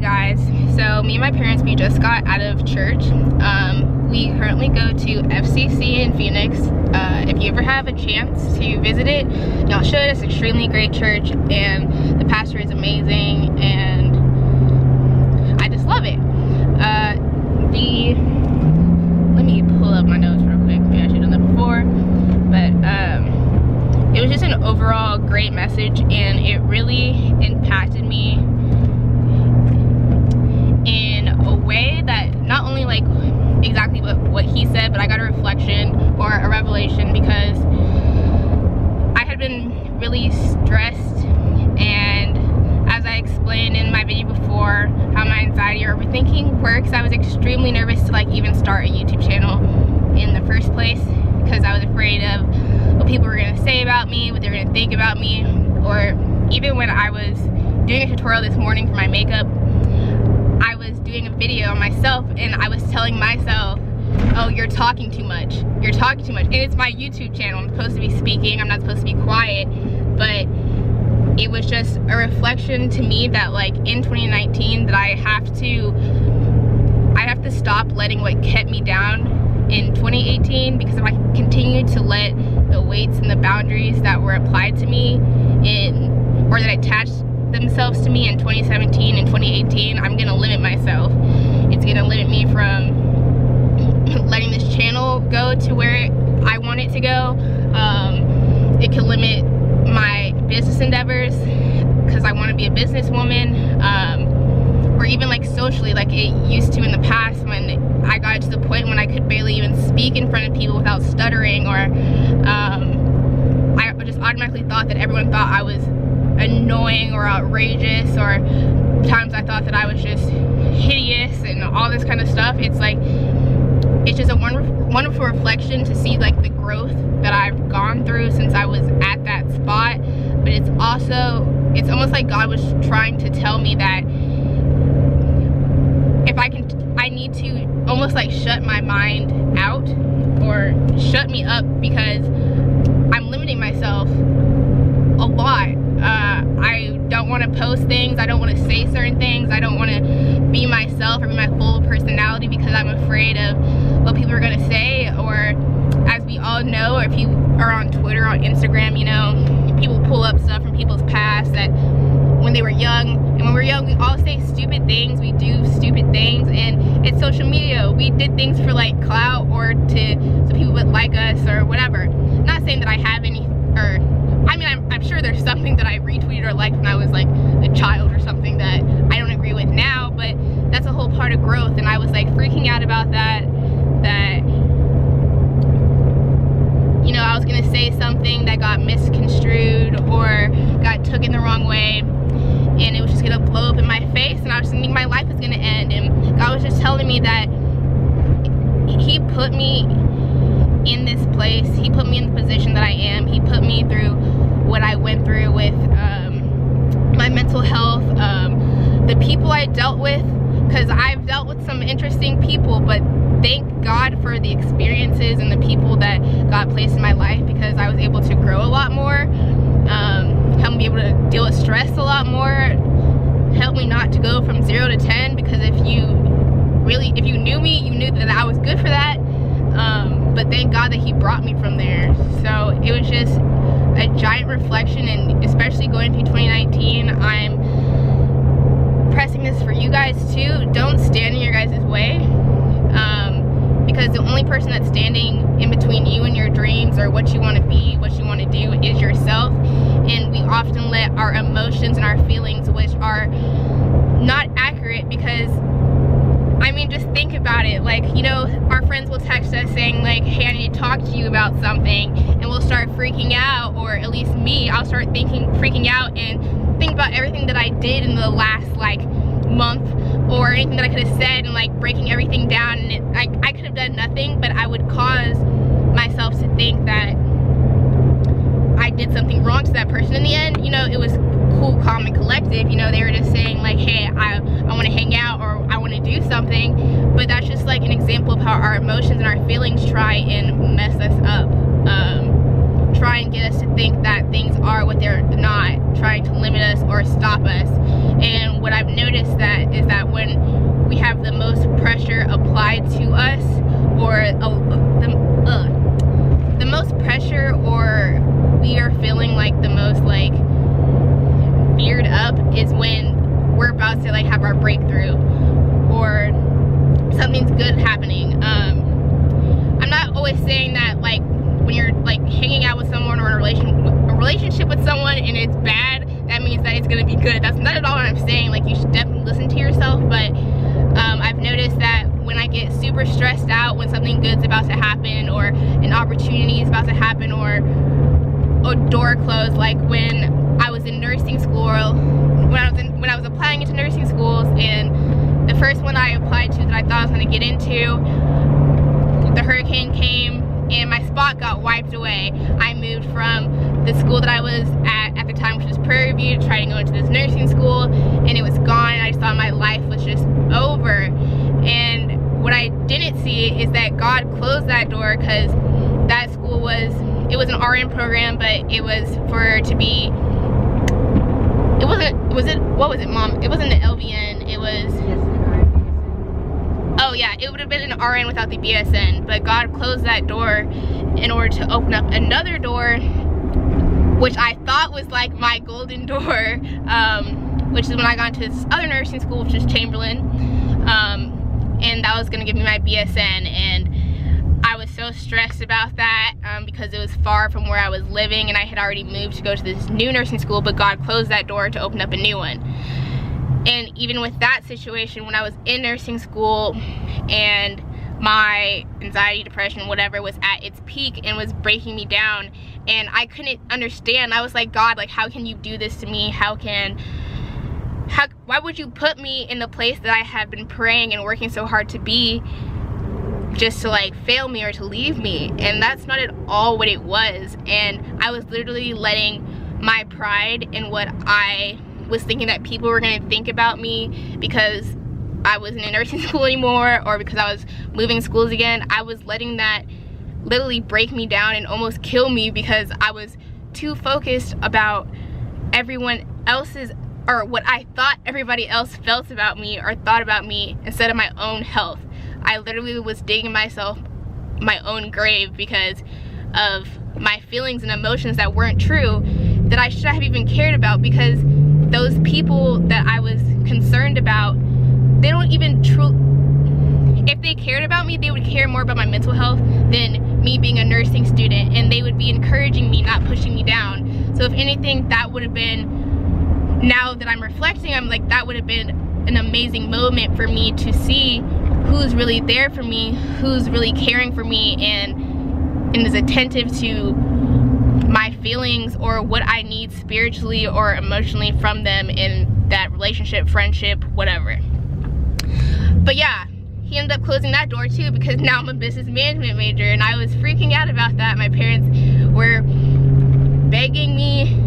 guys, so me and my parents, we just got out of church. We currently go to FCC in Phoenix. If you ever have a chance to visit it, y'all should. It's an extremely great church and the pastor is amazing and I just love it. Let me pull up my notes real quick. Maybe I should have done that before, but it was just an overall great message and it really impacted me in a way that not only like exactly what he said, but I got a reflection or a revelation because I had been really stressed, and as I explained in my video before how my anxiety or overthinking works, I was extremely nervous to like even start a YouTube channel in the first place because I was afraid of what people were going to say about me, what they were going to think about me. Or even when I was doing a tutorial this morning for my makeup, I was doing a video on myself and I was telling myself, oh, you're talking too much, you're talking too much. And it's my YouTube channel, I'm supposed to be speaking, I'm not supposed to be quiet. But it was just a reflection to me that like in 2019 that I have to stop letting what kept me down in 2018, because if I continue to let the weights and the boundaries that were applied to me or that attached themselves to me in 2017 and 2018, I'm gonna limit myself. It's gonna limit me from letting this channel go to where I want it to go. It can limit my business endeavors because I want to be a businesswoman, or even like socially, like it used to in the past when I got to the point when I could barely even speak in front of people without stuttering, or I just automatically thought that everyone thought I was annoying or outrageous, or times I thought that I was just hideous and all this kind of stuff. It's like, it's just a wonderful reflection to see like the growth that I've gone through since I was at that spot. But it's also, it's almost like God was trying to tell me that if I need to almost like shut my mind out or shut me up, because I'm limiting myself a lot. I don't want to post things, I don't want to say certain things, I don't want to be myself or be my full personality because I'm afraid of what people are going to say. Or as we all know, or if you are on Twitter, on Instagram, you know, people pull up stuff from people's past that when they were young, and when we're young we all say stupid things, we do stupid things, and it's social media, we did things for like clout or so people would like us or whatever. Not saying that I have any, or I mean, I'm sure there's something that I retweeted or liked when I was like a child or something that I don't agree with now, but that's a whole part of growth. And I was like freaking out about that you know, I was gonna say something that got misconstrued or got took in the wrong way, and it was just gonna blow up in my face, and I was thinking my life was gonna end. And God was just telling me that He put me in this place, He put me in the position that I am, He put me through what I went through with my mental health, the people I dealt with, because I've dealt with some interesting people, but thank God for the experiences and the people that God placed in my life, because I was able to grow a lot more, helped me able to deal with stress a lot more, helped me not to go from 0 to 10, because if you knew me, you knew that I was good for that. But thank God that He brought me from there. So it was just a giant reflection, and especially going through 2019, I'm pressing this for you guys too. Don't stand in your guys' way, because the only person that's standing in between you and your dreams or what you want to be, what you want to do, is yourself. And we often let our emotions and our feelings, which are not accurate, because I mean, just think about it. Like, you know, our friends will text us saying like, hey, I need to talk to you about something, and we'll start freaking out, or at least me, I'll start freaking out and think about everything that I did in the last like month, or anything that I could have said, and like breaking everything down, and I could have done nothing, but I would cause myself to think that I did something wrong to that person. In the end, you know, it was cool, calm, and collective. You know, they were just saying like, hey, I want to hang out, or I want to do something. But that's just like an example of how our emotions and our feelings try and mess us up, try and get us to think that things are what they're not, trying to limit us or stop us. And what I've noticed is that is when we're about to like have our breakthrough or something's good happening. I'm not always saying that like when you're like hanging out with someone or in a relationship with someone and it's bad, that means that it's gonna be good. That's not at all what I'm saying. Like, you should definitely listen to yourself, but I've noticed that when I get super stressed out when something good's about to happen or an opportunity is about to happen or a door closed, like when I was in nursing school, when I was applying into nursing schools, and the first one I applied to that I thought I was going to get into, the hurricane came and my spot got wiped away. I moved from the school that I was at the time, which was Prairie View, to try to go into this nursing school, and it was gone, and I just thought my life was just over. And what I didn't see is that God closed that door, because that school was an RN program, but it was what was it, Mom? It wasn't an LVN, it was, oh yeah, it would have been an RN without the BSN, but God closed that door in order to open up another door, which I thought was like my golden door, which is when I got into this other nursing school, which is Chamberlain, and that was gonna give me my BSN, and I was so stressed about that because it was far from where I was living, and I had already moved to go to this new nursing school, but God closed that door to open up a new one. And even with that situation, when I was in nursing school and my anxiety, depression, whatever was at its peak and was breaking me down, and I couldn't understand. I was like, God, like, how can you do this to me? Why would you put me in the place that I have been praying and working so hard to be, just to like fail me or to leave me? And that's not at all what it was. And I was literally letting my pride and what I was thinking that people were going to think about me because I wasn't in nursing school anymore, or because I was moving schools again, I was letting that literally break me down and almost kill me, because I was too focused about everyone else's, or what I thought everybody else felt about me or thought about me, instead of my own health. I literally was digging myself my own grave because of my feelings and emotions that weren't true, that I should have even cared about, because those people that I was concerned about, they don't even if they cared about me, they would care more about my mental health than me being a nursing student, and they would be encouraging me, not pushing me down. So if anything, that would have been, now that I'm reflecting, I'm like, that would have been an amazing moment for me to see who's really there for me, who's really caring for me, and is attentive to my feelings or what I need spiritually or emotionally from them in that relationship, friendship, whatever. But yeah, he ended up closing that door too, because now I'm a business management major, and I was freaking out about that. My parents were begging me,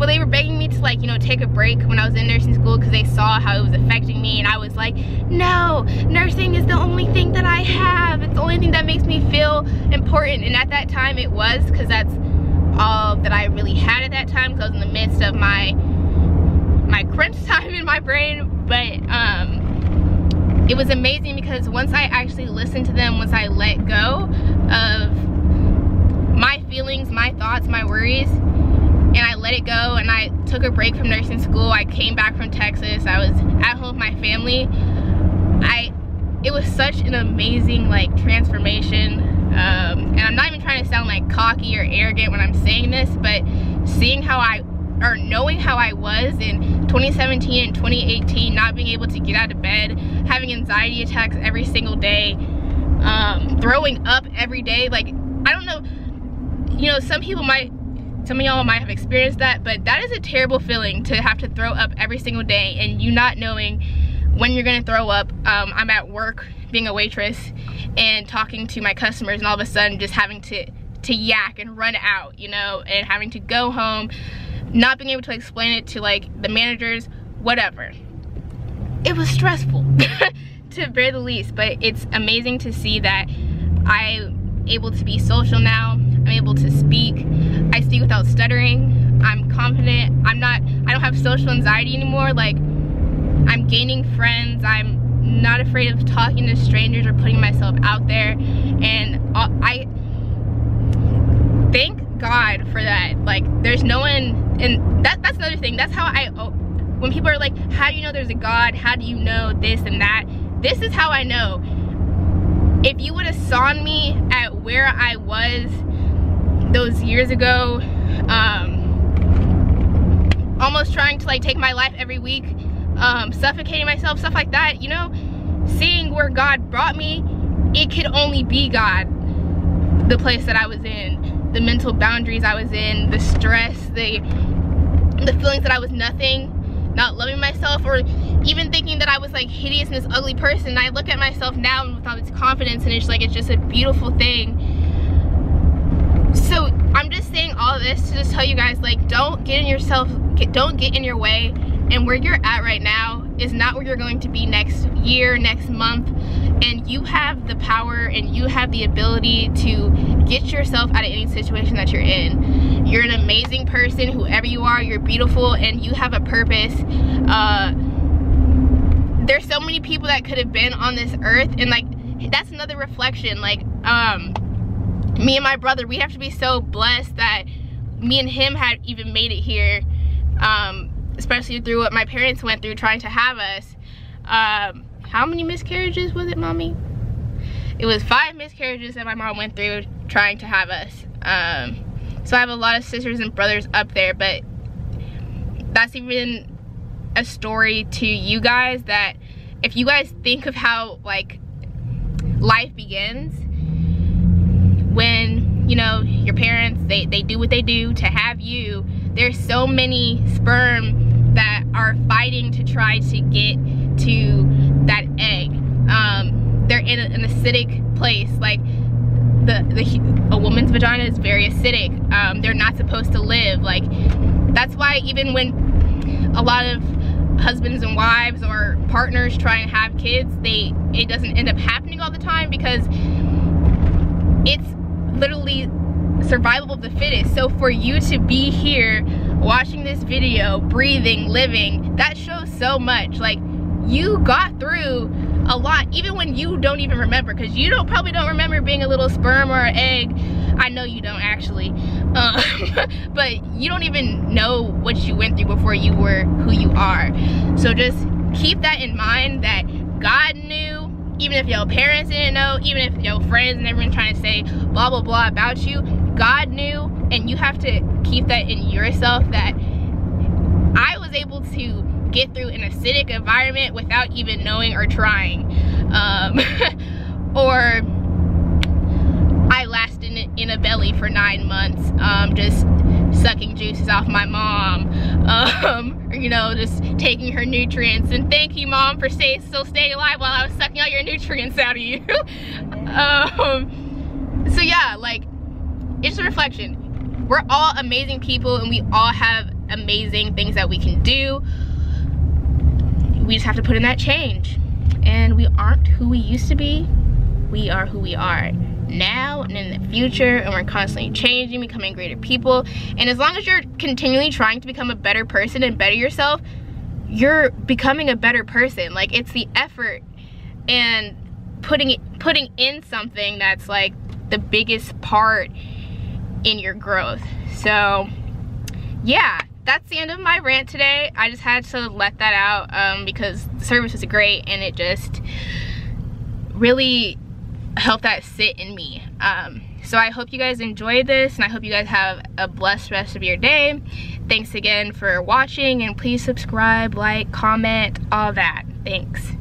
they were begging me to, like, you know, take a break when I was in nursing school, because they saw how it was affecting me, and I was like, no, nursing is the only thing that I have. It's the only thing that makes me feel important. And at that time it was, because that's all that I really had at that time, because I was in the midst of my crunch time in my brain. But it was amazing, because once I actually listened to them, once I let go of my feelings, my thoughts, my worries, and I let it go, and I took a break from nursing school. I came back from Texas. I was at home with my family. It was such an amazing, like, transformation. And I'm not even trying to sound like cocky or arrogant when I'm saying this, but knowing how I was in 2017 and 2018, not being able to get out of bed, having anxiety attacks every single day, throwing up every day. Like, I don't know, you know, some of y'all might have experienced that, but that is a terrible feeling, to have to throw up every single day and you not knowing when you're gonna throw up. I'm at work being a waitress and talking to my customers, and all of a sudden just having to yak and run out, you know, and having to go home, not being able to explain it to, like, the managers, whatever. It was stressful to bear the least, but it's amazing to see that I'm able to be social now. I'm able to speak. I speak without stuttering. I'm confident. I don't have social anxiety anymore. Like, I'm gaining friends. I'm not afraid of talking to strangers or putting myself out there, and I thank God for that. Like, there's no one, and that's another thing. That's how I when people are like, how do you know there's a God? How do you know this and that? This is how I know. If you would have saw me at where I was those years ago, almost trying to like take my life every week, suffocating myself, stuff like that, you know, seeing where God brought me, it could only be God. The place that I was in, the mental boundaries I was in, the stress, the feelings that I was nothing, not loving myself, or even thinking that I was like hideous and this ugly person. And I look at myself now with all this confidence, and it's like, it's just a beautiful thing. So I'm just saying all of this to just tell you guys, like, don't get in yourself, don't get in your way. And where you're at right now is not where you're going to be next year, next month. And you have the power and you have the ability to get yourself out of any situation that you're in. You're an amazing person, whoever you are, you're beautiful, and you have a purpose. There's so many people that could have been on this earth, and like, that's another reflection. Like, me and my brother, we have to be so blessed that me and him had even made it here, especially through what my parents went through trying to have us. How many miscarriages was it, mommy? It was 5 miscarriages that my mom went through trying to have us. So I have a lot of sisters and brothers up there, but that's even a story to you guys, that if you guys think of how like life begins, when, you know, your parents, they do what they do to have you, there's so many sperm that are fighting to try to get to that egg. They're in an acidic place. Like, a woman's vagina is very acidic. They're not supposed to live. Like, that's why even when a lot of husbands and wives or partners try and have kids, it doesn't end up happening all the time, because it's literally survival of the fittest. So for you to be here watching this video, breathing, living, that shows so much. Like, you got through a lot, even when you don't even remember, because you probably don't remember being a little sperm or an egg. I know you don't actually, but you don't even know what you went through before you were who you are. So just keep that in mind, that God knew, even if your parents didn't know, even if your friends and everyone trying to say blah blah blah about you, God knew. And you have to keep that in yourself, that I was able to get through an acidic environment without even knowing or trying. Or I lasted in a belly for 9 months, just sucking juices off my mom, or, you know, just taking her nutrients. And thank you, Mom, for still staying alive while I was sucking all your nutrients out of you. So yeah, like, it's a reflection. We're all amazing people, and we all have amazing things that we can do. We just have to put in that change. And we aren't who we used to be. We are who we are now and in the future, and we're constantly changing, becoming greater people. And as long as you're continually trying to become a better person and better yourself, you're becoming a better person. Like, it's the effort and putting in something that's like the biggest part in your growth. So yeah, that's the end of my rant today. I just had to let that out because the service was great, and it just really helped that sit in me. So I hope you guys enjoyed this, and I hope you guys have a blessed rest of your day. Thanks again for watching, and please subscribe, like, comment, all that. Thanks.